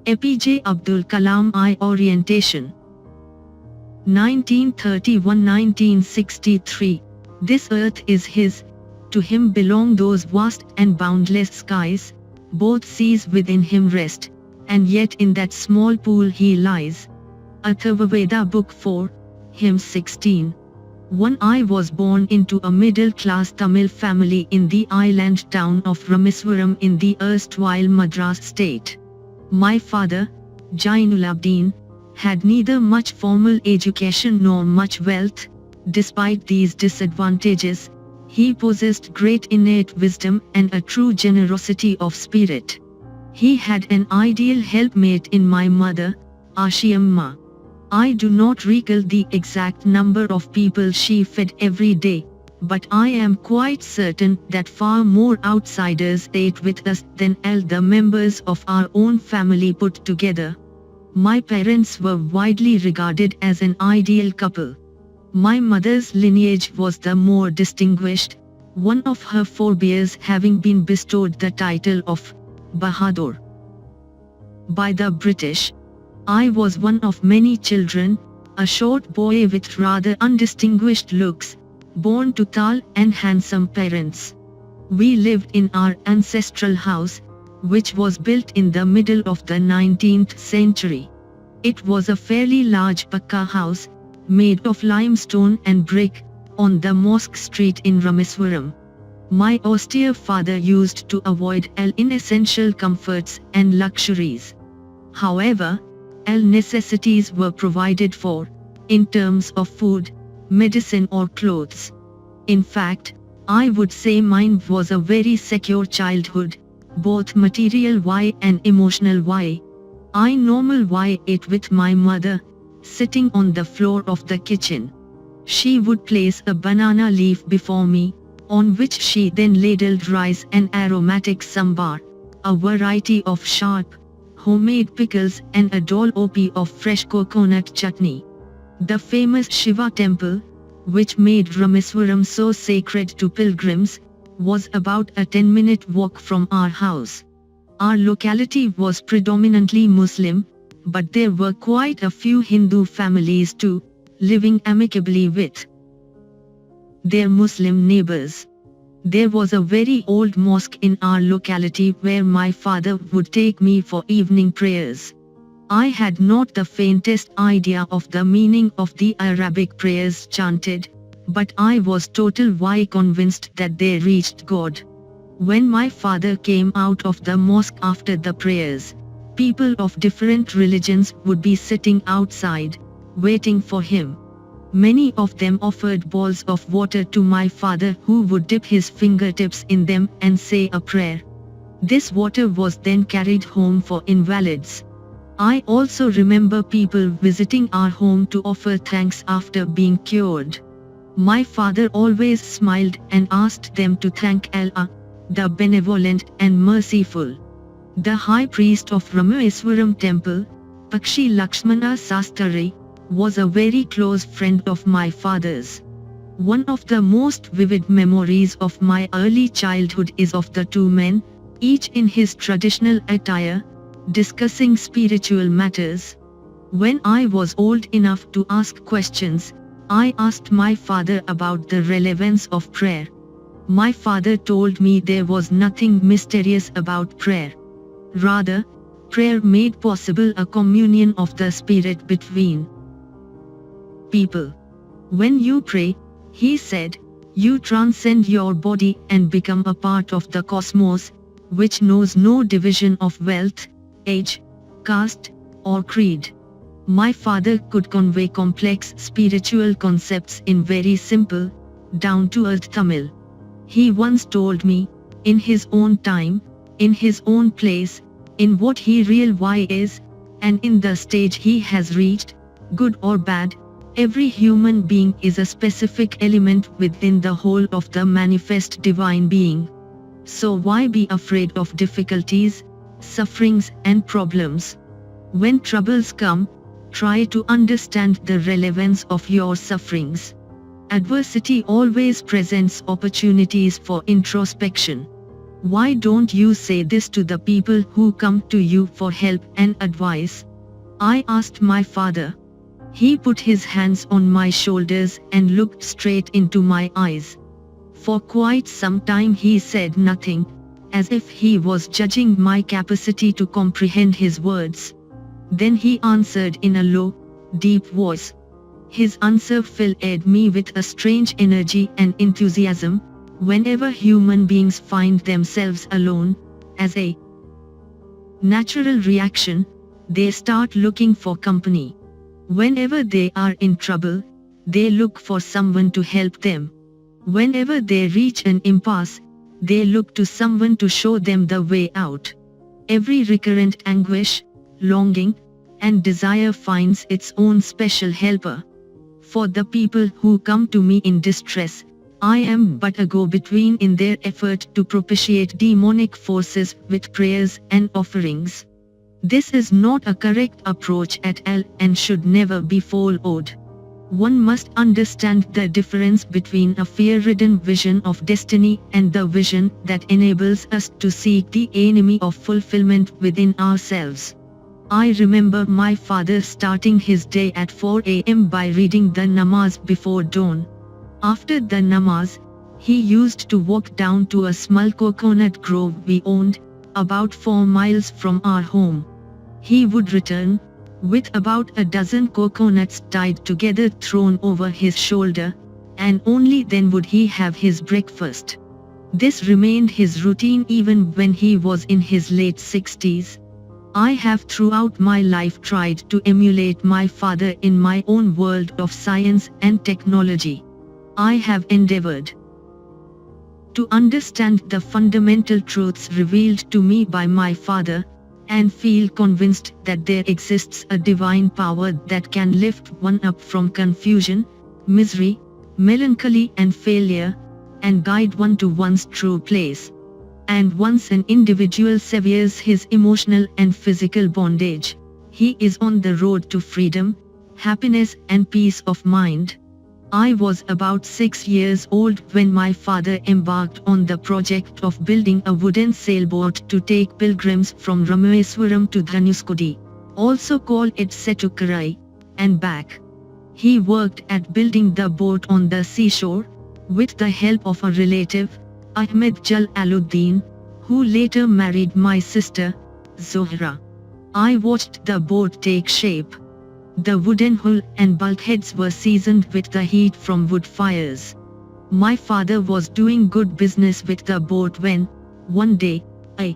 APJ Abdul Kalam I Orientation 1931-1963. This earth is his, to him belong those vast and boundless skies, both seas within him rest, and yet in that small pool he lies. Autobiography Book 4, Hymn 16. 1. I was born into a middle-class Tamil family in the island town of Rameswaram in the erstwhile Madras state. My father, Jainulabdin, had neither much formal education nor much wealth. Despite these disadvantages, he possessed great innate wisdom and a true generosity of spirit. He had an ideal helpmate in my mother, Ashiamma. I do not recall the exact number of people she fed every day, but I am quite certain that far more outsiders ate with us than all the members of our own family put together. My parents were widely regarded as an ideal couple. My mother's lineage was the more distinguished, one of her forebears having been bestowed the title of Bahadur by the British. I was one of many children, a short boy with rather undistinguished looks, born to tall and handsome parents. We lived in our ancestral house, which was built in the middle of the 19th century. It was a fairly large Pakka house, made of limestone and brick, on the Mosque Street in Rameswaram. My austere father used to avoid all inessential comforts and luxuries. However, all necessities were provided for, in terms of food, medicine or clothes. In fact, I would say mine was a very secure childhood, both material-wise and emotional-wise. I normal-wise ate with my mother, sitting on the floor of the kitchen. She would place a banana leaf before me, on which she then ladled rice and aromatic sambar, a variety of sharp, homemade pickles and a dollop of fresh coconut chutney. The famous Shiva temple, which made Rameswaram so sacred to pilgrims, was about a 10-minute walk from our house. Our locality was predominantly Muslim, but there were quite a few Hindu families too, living amicably with their Muslim neighbors. There was a very old mosque in our locality where my father would take me for evening prayers. I had not the faintest idea of the meaning of the Arabic prayers chanted, but I was totally convinced that they reached God. When my father came out of the mosque after the prayers, people of different religions would be sitting outside, waiting for him. Many of them offered bowls of water to my father, who would dip his fingertips in them and say a prayer. This water was then carried home for invalids. I also remember people visiting our home to offer thanks after being cured. My father always smiled and asked them to thank Allah, the benevolent and merciful. The high priest of Rameswaram temple, Pakshi Lakshmana Sastari, was a very close friend of my father's. One of the most vivid memories of my early childhood is of the two men, each in his traditional attire, discussing spiritual matters. When I was old enough to ask questions, I asked my father about the relevance of prayer. My father told me there was nothing mysterious about prayer. Rather, prayer made possible a communion of the spirit between people. When you pray, he said, you transcend your body and become a part of the cosmos, which knows no division of wealth, age, caste, or creed. My father could convey complex spiritual concepts in very simple, down-to-earth Tamil. He once told me, in his own time, in his own place, in what he really is, and in the stage he has reached, good or bad, every human being is a specific element within the whole of the manifest divine being. So why be afraid of difficulties, sufferings and problems? When troubles come, try to understand the relevance of your sufferings. Adversity always presents opportunities for introspection. Why don't you say this to the people who come to you for help and advice? I asked my father. He put his hands on my shoulders and looked straight into my eyes. For quite some time he said nothing, as if he was judging my capacity to comprehend his words. Then he answered in a low, deep voice. His answer filled me with a strange energy and enthusiasm. Whenever human beings find themselves alone, as a natural reaction, they start looking for company. Whenever they are in trouble, they look for someone to help them. Whenever they reach an impasse, they look to someone to show them the way out. Every recurrent anguish, longing, and desire finds its own special helper. For the people who come to me in distress, I am but a go-between in their effort to propitiate demonic forces with prayers and offerings. This is not a correct approach at all and should never be followed. One must understand the difference between a fear-ridden vision of destiny and the vision that enables us to seek the enemy of fulfillment within ourselves. I remember my father starting his day at 4 a.m. by reading the namaz before dawn. After the namaz, he used to walk down to a small coconut grove we owned, about 4 miles from our home. He would return, with about a dozen coconuts tied together thrown over his shoulder, and only then would he have his breakfast. This remained his routine even when he was in his late 60s. I have throughout my life tried to emulate my father in my own world of science and technology. I have endeavored to understand the fundamental truths revealed to me by my father, and feel convinced that there exists a divine power that can lift one up from confusion, misery, melancholy and failure, and guide one to one's true place. And once an individual severs his emotional and physical bondage, he is on the road to freedom, happiness and peace of mind. I was about 6 years old when my father embarked on the project of building a wooden sailboat to take pilgrims from Rameswaram to Dhanuskodi, also called it Ch01, and back. He worked at building the boat on the seashore, with the help of a relative, Ahmed Ch01, who later married my sister, Zohra. I watched the boat take shape. The wooden hull and bulkheads were seasoned with the heat from wood fires. My father was doing good business with the boat when, one day, a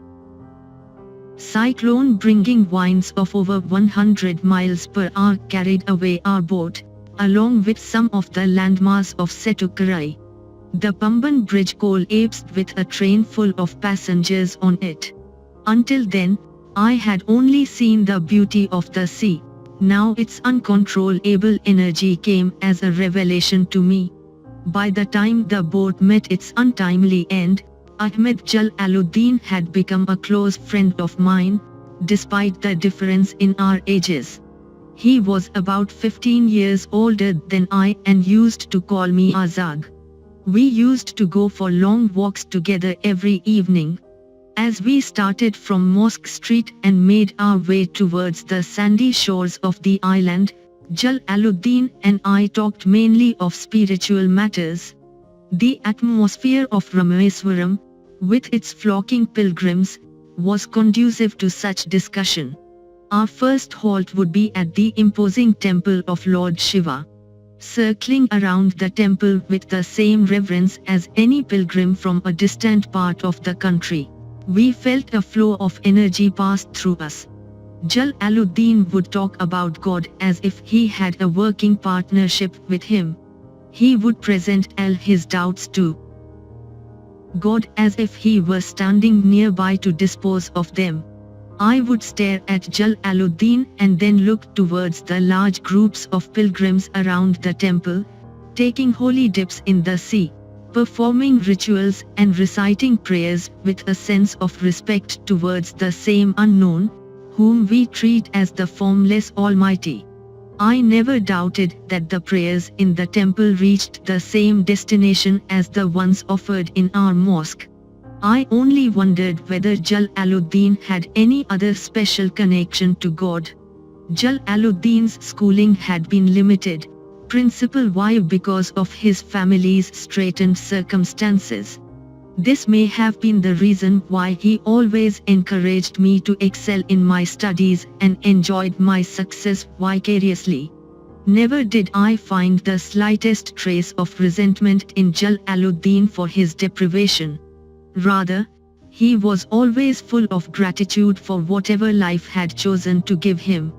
cyclone bringing winds of over 100 miles per hour carried away our boat, along with some of the landmass of Ch01. The Pamban bridge collapsed with a train full of passengers on it. Until then, I had only seen the beauty of the sea. Now its uncontrollable energy came as a revelation to me. By the time the boat met its untimely end, Ahmed Ch01 had become a close friend of mine, despite the difference in our ages. He was about 15 years older than I and used to call me Azag. We used to go for long walks together every evening. As we started from Mosque Street and made our way towards the sandy shores of the island, Ch01 and I talked mainly of spiritual matters. The atmosphere of Rameswaram, with its flocking pilgrims, was conducive to such discussion. Our first halt would be at the imposing temple of Lord Shiva. Circling around the temple with the same reverence as any pilgrim from a distant part of the country, we felt a flow of energy pass through us. Ch01 would talk about God as if he had a working partnership with him. He would present all his doubts to God as if he were standing nearby to dispose of them. I would stare at Ch01 and then look towards the large groups of pilgrims around the temple, taking holy dips in the sea, performing rituals and reciting prayers with a sense of respect towards the same unknown, whom we treat as the formless Almighty. I never doubted that the prayers in the temple reached the same destination as the ones offered in our mosque. I only wondered whether Jalaluddin had any other special connection to God. Jalaluddin's schooling had been limited, principal why because of his family's straitened circumstances. This may have been the reason why he always encouraged me to excel in my studies and enjoyed my success vicariously. Never did I find the slightest trace of resentment in Jalaluddin for his deprivation. Rather, he was always full of gratitude for whatever life had chosen to give him.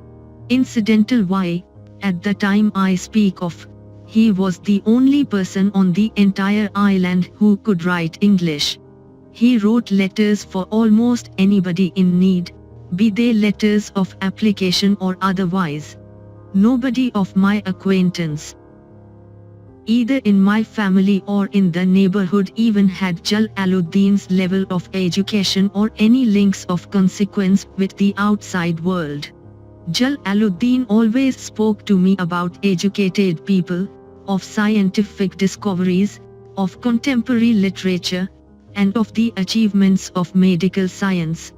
Incidental why, at the time I speak of, he was the only person on the entire island who could write English. He wrote letters for almost anybody in need, be they letters of application or otherwise. Nobody of my acquaintance, either in my family or in the neighborhood, even had Jalaluddin's level of education or any links of consequence with the outside world. Jalaluddin always spoke to me about educated people, of scientific discoveries, of contemporary literature, and of the achievements of medical science.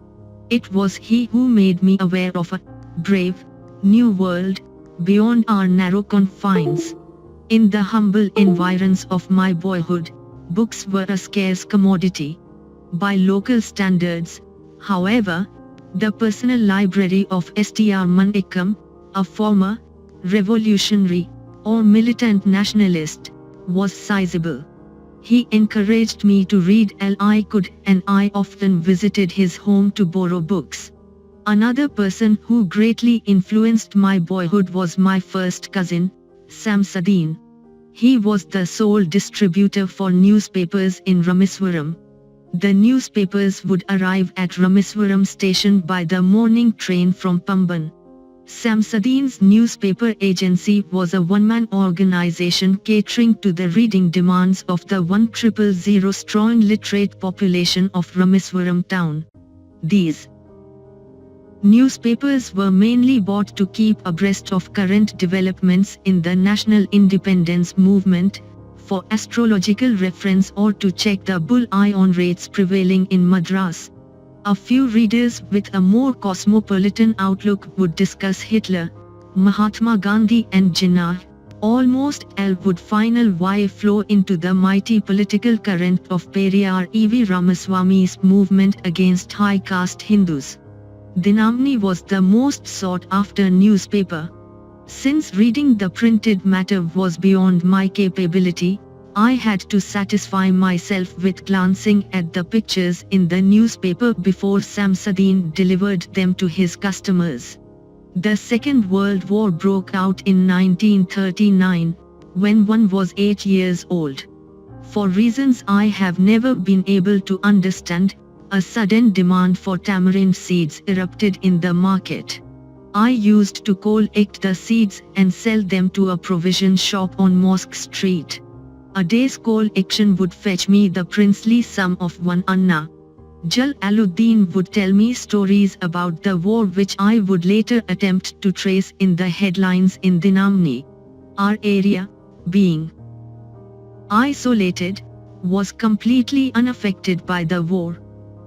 It was he who made me aware of a brave, new world, beyond our narrow confines. In the humble environs of my boyhood, books were a scarce commodity. By local standards, however, the personal library of Str Manikam, a former revolutionary or militant nationalist, was sizable. He encouraged me to read all I could, and I often visited his home to borrow books. Another person who greatly influenced my boyhood was my first cousin, Samsuddin. He was the sole distributor for newspapers in Rameswaram. The newspapers would arrive at Rameswaram station by the morning train from Pamban. Samsuddin's newspaper agency was a one-man organization catering to the reading demands of the 1,000 strong literate population of Rameswaram town. These newspapers were mainly bought to keep abreast of current developments in the national independence movement, for astrological reference or to check the bull-ion rates prevailing in Madras. A few readers with a more cosmopolitan outlook would discuss Hitler, Mahatma Gandhi and Jinnah. Almost all would final why flow into the mighty political current of Periyar E.V. Ramaswamy's movement against high caste Hindus. Dinamni was the most sought after newspaper. Since reading the printed matter was beyond my capability, I had to satisfy myself with glancing at the pictures in the newspaper before Samsuddin delivered them to his customers. The Second World War broke out in 1939, when one was 8 years old. For reasons I have never been able to understand, a sudden demand for tamarind seeds erupted in the market. I used to collect the seeds and sell them to a provision shop on Mosque Street. A day's collection would fetch me the princely sum of 1 anna. Jalaluddin would tell me stories about the war which I would later attempt to trace in the headlines in Dinamni. Our area, being isolated, was completely unaffected by the war.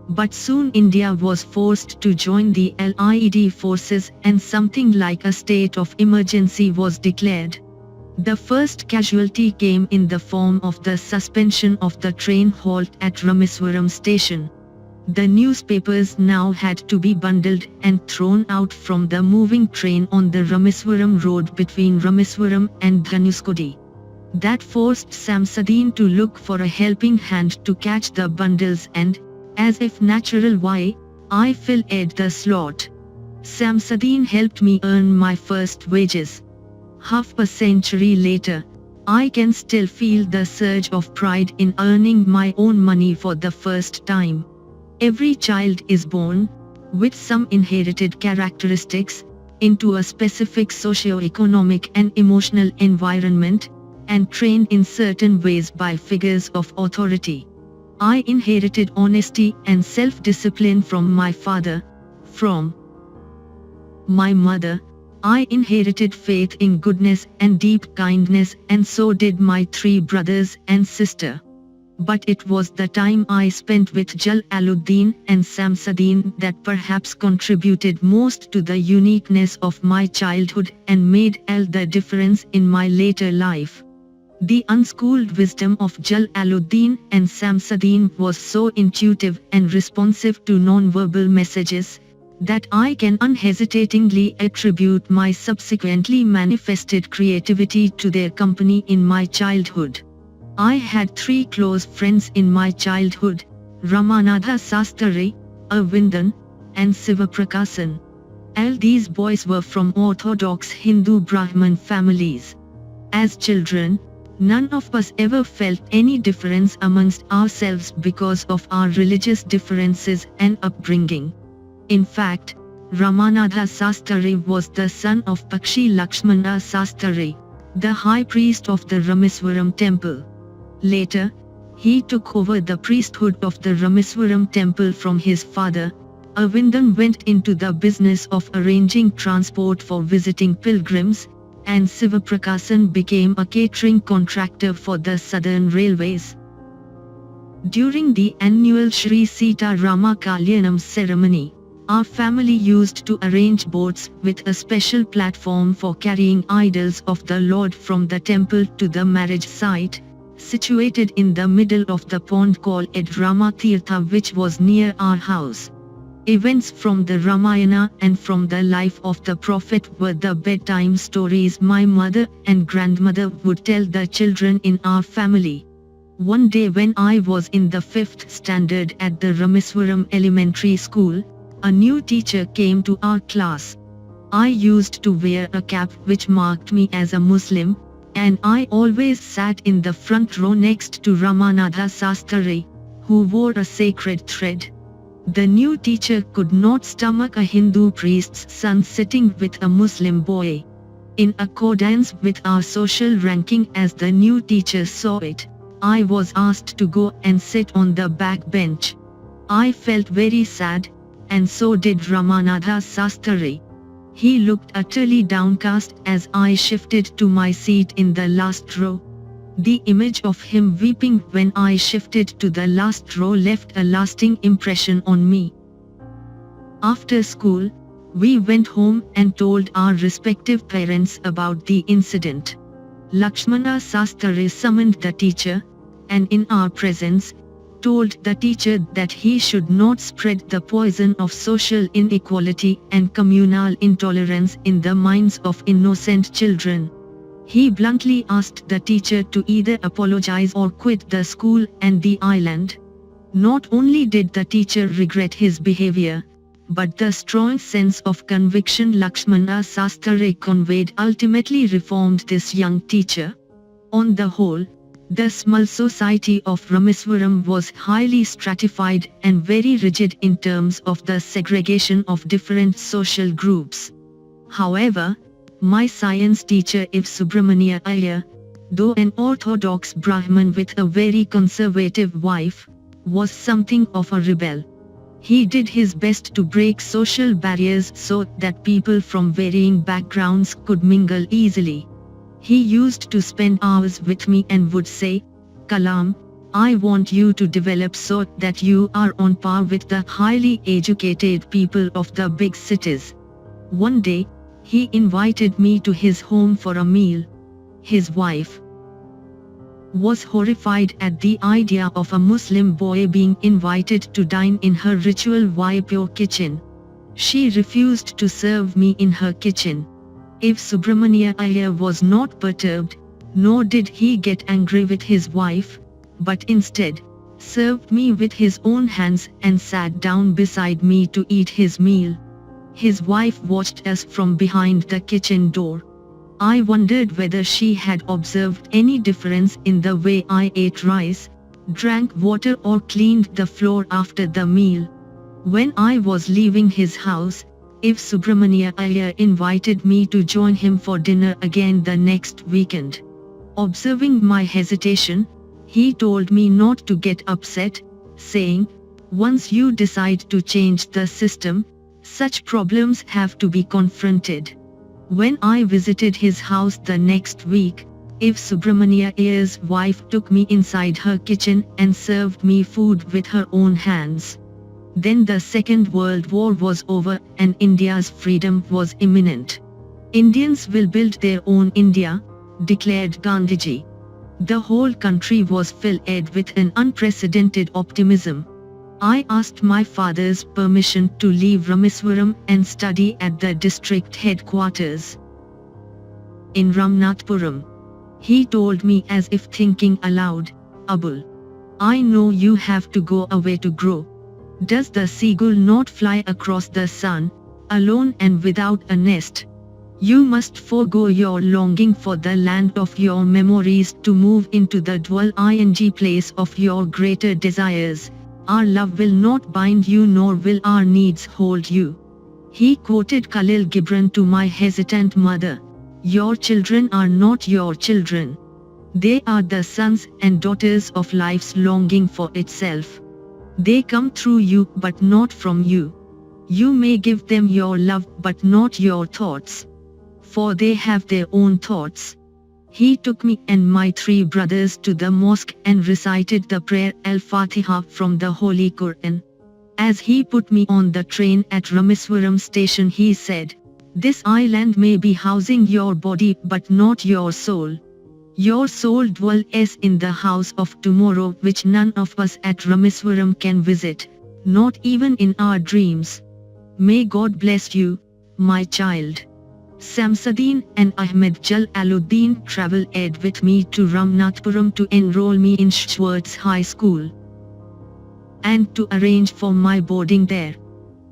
But soon India was forced to join the Allied forces and something like a state of emergency was declared. The first casualty came in the form of the suspension of the train halt at Rameswaram station. The newspapers now had to be bundled and thrown out from the moving train on the Rameswaram road between Rameswaram and Dhanuskodi. That forced Samsuddin to look for a helping hand to catch the bundles and, as if natural why, I filled the slot. Samsuddin helped me earn my first wages. Half a century later, I can still feel the surge of pride in earning my own money for the first time. Every child is born, with some inherited characteristics, into a specific socio-economic and emotional environment, and trained in certain ways by figures of authority. I inherited honesty and self-discipline from my father. From my mother, I inherited faith in goodness and deep kindness, and so did my 3 brothers and sister. But it was the time I spent with Jalaluddin and Samsuddin that perhaps contributed most to the uniqueness of my childhood and made all the difference in my later life. The unschooled wisdom of Jalaluddin and Samsuddin was so intuitive and responsive to non-verbal messages that I can unhesitatingly attribute my subsequently manifested creativity to their company in my childhood. I had 3 close friends in my childhood: Ramanatha Sastri, Arvindan, and Sivaprakasan. All these boys were from orthodox Hindu Brahmin families. As children, none of us ever felt any difference amongst ourselves because of our religious differences and upbringing. In fact, Ramanatha Sastri was the son of Pakshi Lakshmana Sastri, the high priest of the Rameswaram temple. Later, he took over the priesthood of the Rameswaram temple from his father. Arvindan went into the business of arranging transport for visiting pilgrims, and Sivaprakasan became a catering contractor for the Southern Railways. During the annual Sri Sita Rama Kalyanam ceremony, our family used to arrange boats with a special platform for carrying idols of the Lord from the temple to the marriage site, situated in the middle of the pond called Rama Tirtha, which was near our house. Events from the Ramayana and from the life of the Prophet were the bedtime stories my mother and grandmother would tell the children in our family. One day when I was in the 5th standard at the Rameswaram Elementary School, a new teacher came to our class. I used to wear a cap which marked me as a Muslim, and I always sat in the front row next to Ramanatha Sastri, who wore a sacred thread. The new teacher could not stomach a Hindu priest's son sitting with a Muslim boy. In accordance with our social ranking as the new teacher saw it, I was asked to go and sit on the back bench. I felt very sad, and so did Ramanatha Sastri. He looked utterly downcast as I shifted to my seat in the last row. The image of him weeping when I shifted to the last row left a lasting impression on me. After school, we went home and told our respective parents about the incident. Lakshmana Sastri summoned the teacher, and in our presence, told the teacher that he should not spread the poison of social inequality and communal intolerance in the minds of innocent children. He bluntly asked the teacher to either apologize or quit the school and the island. Not only did the teacher regret his behavior, but the strong sense of conviction Lakshmana Sastri conveyed ultimately reformed this young teacher. On the whole, the small society of Rameswaram was highly stratified and very rigid in terms of the segregation of different social groups. However, my science teacher Iv Subramania Iyer, though an orthodox Brahmin with a very conservative wife, was something of a rebel. He did his best to break social barriers so that people from varying backgrounds could mingle easily. He used to spend hours with me and would say, "Kalam, I want you to develop so that you are on par with the highly educated people of the big cities." One day, he invited me to his home for a meal. His wife was horrified at the idea of a Muslim boy being invited to dine in her ritual Vaipo kitchen. She refused to serve me in her kitchen. If Subramania Iyer was not perturbed, nor did he get angry with his wife, but instead, served me with his own hands and sat down beside me to eat his meal. His wife watched us from behind the kitchen door. I wondered whether she had observed any difference in the way I ate rice, drank water or cleaned the floor after the meal. When I was leaving his house, Iv Subramania Iyer invited me to join him for dinner again the next weekend. Observing my hesitation, he told me not to get upset, saying, "Once you decide to change the system, such problems have to be confronted." When I visited his house the next week, if Subramania Iyer's wife took me inside her kitchen and served me food with her own hands. Then the Second World War was over and India's freedom was imminent. Indians will build their own India, declared Gandhiji. The whole country was filled with an unprecedented optimism. I asked my father's permission to leave Rameswaram and study at the district headquarters in Ramnathpuram. He told me as if thinking aloud, "Abul, I know you have to go away to grow. Does the seagull not fly across the sun, alone and without a nest? You must forego your longing for the land of your memories to move into the dual ing place of your greater desires. Our love will not bind you nor will our needs hold you." He quoted Khalil Gibran to my hesitant mother. Your children are not your children. They are the sons and daughters of life's longing for itself. They come through you but not from you. You may give them your love but not your thoughts, for they have their own thoughts. He took me and my 3 brothers to the mosque and recited the prayer Al-Fatiha from the Holy Quran. As he put me on the train at Rameswaram station, he said, "This island may be housing your body but not your soul. Your soul dwells in the house of tomorrow which none of us at Rameswaram can visit, not even in our dreams. May God bless you, my child." Samsuddin and Ahmed Jalaluddin travelled with me to Ramnathpuram to enroll me in Ch01 High School and to arrange for my boarding there.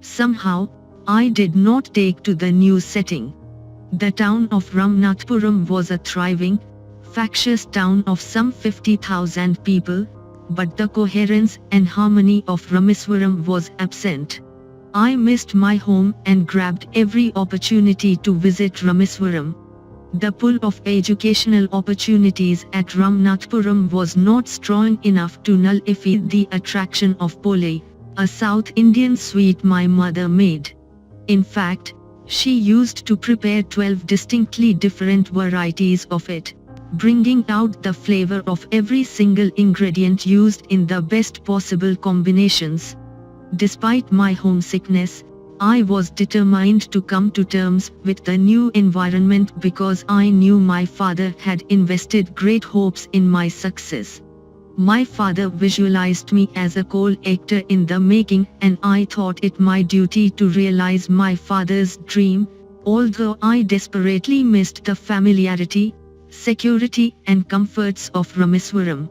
Somehow, I did not take to the new setting. The town of Ramnathpuram was a thriving, factious town of some 50,000 people, but the coherence and harmony of Rameswaram was absent. I missed my home and grabbed every opportunity to visit Rameswaram. The pull of educational opportunities at Ramnathpuram was not strong enough to nullify the attraction of pole, a South Indian sweet my mother made. In fact, she used to prepare 12 distinctly different varieties of it, bringing out the flavor of every single ingredient used in the best possible combinations. Despite my homesickness, I was determined to come to terms with the new environment because I knew my father had invested great hopes in my success. My father visualized me as a coal actor in the making, and I thought it my duty to realize my father's dream, although I desperately missed the familiarity, security and comforts of Rameswaram.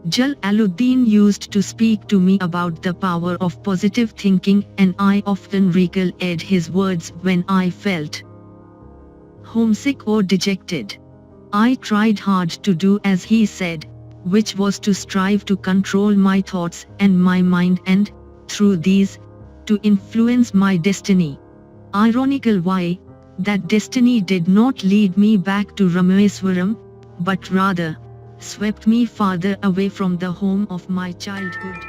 Jalaluddin used to speak to me about the power of positive thinking, and I often recalled his words when I felt homesick or dejected. I tried hard to do as he said, which was to strive to control my thoughts and my mind and, through these, to influence my destiny. Ironical why, that destiny did not lead me back to Rameswaram, but rather swept me farther away from the home of my childhood.